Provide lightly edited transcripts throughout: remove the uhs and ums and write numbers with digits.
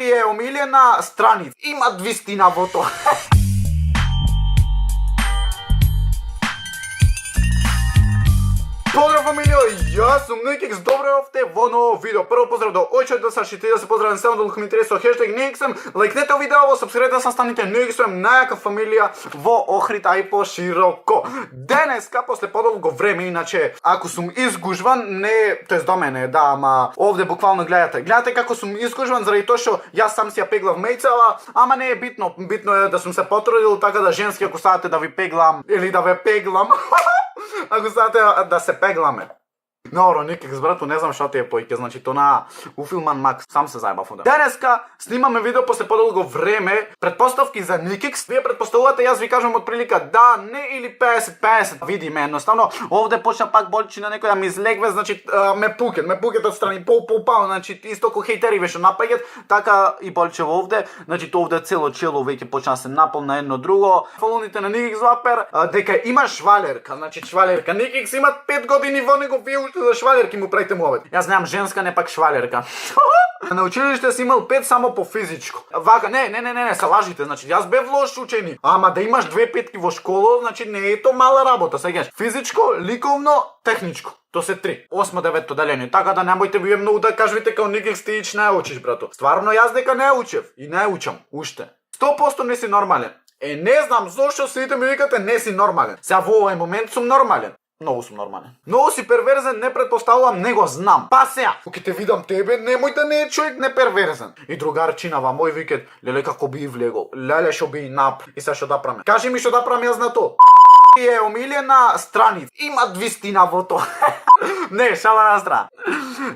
е омилена страница. Има двистина во тоа. Поздрав, фамилио, јас сум Никикс, добре овде во ново видео. Прво поздрав до ојчето, да сашите, да се поздравам само да ми интересува хештег Никиксем. Лайкнете видео, сабскрибете се, станете Никиксем, најака фамилија во Охрид, а и пошироко. Денеска, после подолго време, иначе, ако сум изгужван, не, тоест до мене, да, ама овде буквално гледате. Гледате како сум изгужван заради тоа што јас сам си ја пеглав мејцела, ама не е битно. Битно е да сум се потрудил, така да женски, ако сакате да ви пеглам или да ве пеглам. Ако сакате да се пегламе. Добро, Никикс, брато, не знам што ти е поиќе, значи то на Уфилман Макс, сам се заебав онда. Денеска снимаме видео после подолго време, предпоставки за Никикс. Вие предпоставувате, јас ви кажам од прилика да, не или 50-50. Видиме, едноставно, овде почна пак болчина некој да ми излегве, значи ме пукет од страни, пау, значи исто ко хейтери веше напаѓат, така и болчево овде, значи то овде цело чело веќе почна се наполна едно друго. Фолуните на Никикс Вапер, дека има швалерка, значи швалерка. Никикс имат 5 години во него, вие за швалерки му правите муабет. Јас немам женска, не пак швалерка. На училиште си имал 5 само по физичко. Вака, не, се лажите, значи јас бев лош ученик. Ама да имаш 2 петки во школа, значи не е то мала работа, сегаш. Физичко, ликовно, техничко. То се 3. 8-9 деление. Така да немојте вие многу да кажете као Никикс ти ич не учиш, брато. Стварно јас дека не учев и не учам уште. 100% не си нормален. Не знам зошто сите ми викате не си нормален. Сега во овој момент сум нормален. Многу сум нормален. Многу си перверзен, не предпоставувам, не го знам. Па сега, кога те видам тебе, немој да не е човек не перверзен. И другарчинава мој викет, леле како би влегол, леле шо би нап. И сега шо да праме? Кажи ми шо да праме јас на то. Е омилена страница. Има двистина во тоа. Не, шала на страна.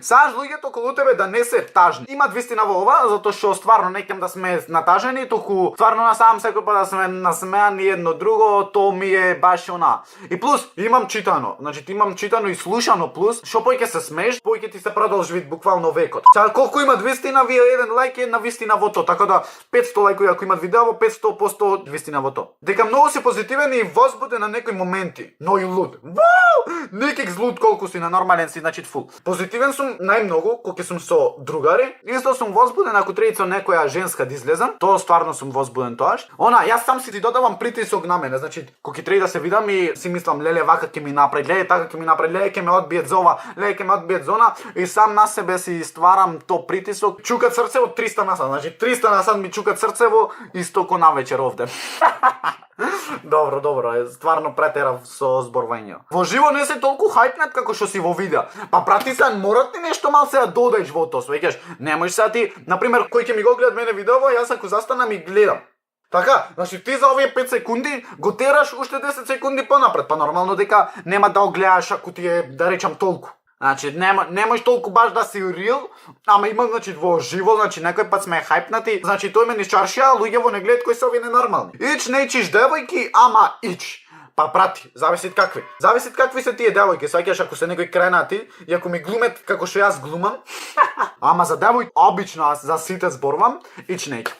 Саш луѓето околу тебе да не се тажни. Има двистина во ова, затоа што стварно не кем да сме натажени, туку стварно насам секој пат да сме насмеани едно друго, то ми е баш она. И плюс, имам читано. Значи, имам читано и слушано плюс, што појќе се смееш, појќе ти се продолжи буквално векот. Сега колку има двистина, вие еден лајк е една вистина во тоа, така да 500 лајкови ако имат видео, 500% двистина во тоа. Дека многу си позитивен и возбуден на некои моменти, но и луд. Вау! Никикс луд колку си на нормален си, значи фул. Позитивен сум најмногу кога сум со другари. Исто сум возбуден ако треба со некоја женска да излезам. Тоа стварно сум возбуден тоаш. Јас сам си ти додавам притисок на мене, значи кога треба да се видам и си мислам леле вака ќе ми направи, леле така ќе ми направи, леле ќе ме одбиет за ова, леле ќе ме одбиет за она и сам на себе си стварам то притисок. Чукат срцево 300 на сат, значи 300 на сат ми чукат срцево исто ко навечер овде. Добро, стварно претерав со зборување. Во живо не се толку хајпнат како што си во видео. Па прати се, мора ти нешто мал се да додаеш во тоа, свеќаш. Не можеш сега ти, например, кој ќе ми го гледат мене видео, јас ако застанам и гледам. Така, значи ти за овие 5 секунди го тераш уште 10 секунди понапред, па нормално дека нема да го гледаш ако ти е, да речам, толку. Значи, не можеш толку баш да си рил, ама има, значи, во живо, значи, некој пат сме хајпнати, значи, тој ме ни чаршија, луѓе во не гледат кои се овие ненормални. Ич не ичиш девојки, ама ич. Па прати, зависит какви. Зависит какви се тие девојки, сваќаш ако се некои кренати и ако ми глумет како што јас глумам. Ама за девојки, обично, за сите зборувам, ич не ичам.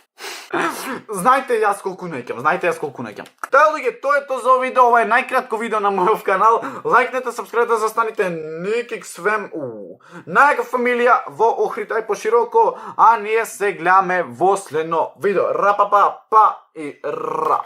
Знајте јас колку неќам. Тоа луѓе, тоа е тоа за видео, ова е најкратко видео на мојов канал. Лајкнете, сабскрибете, застаните Никиксем. Најака фамилија во Охрид, а и пошироко, а ние се гледаме во следно видео. Рапапа, па и ра.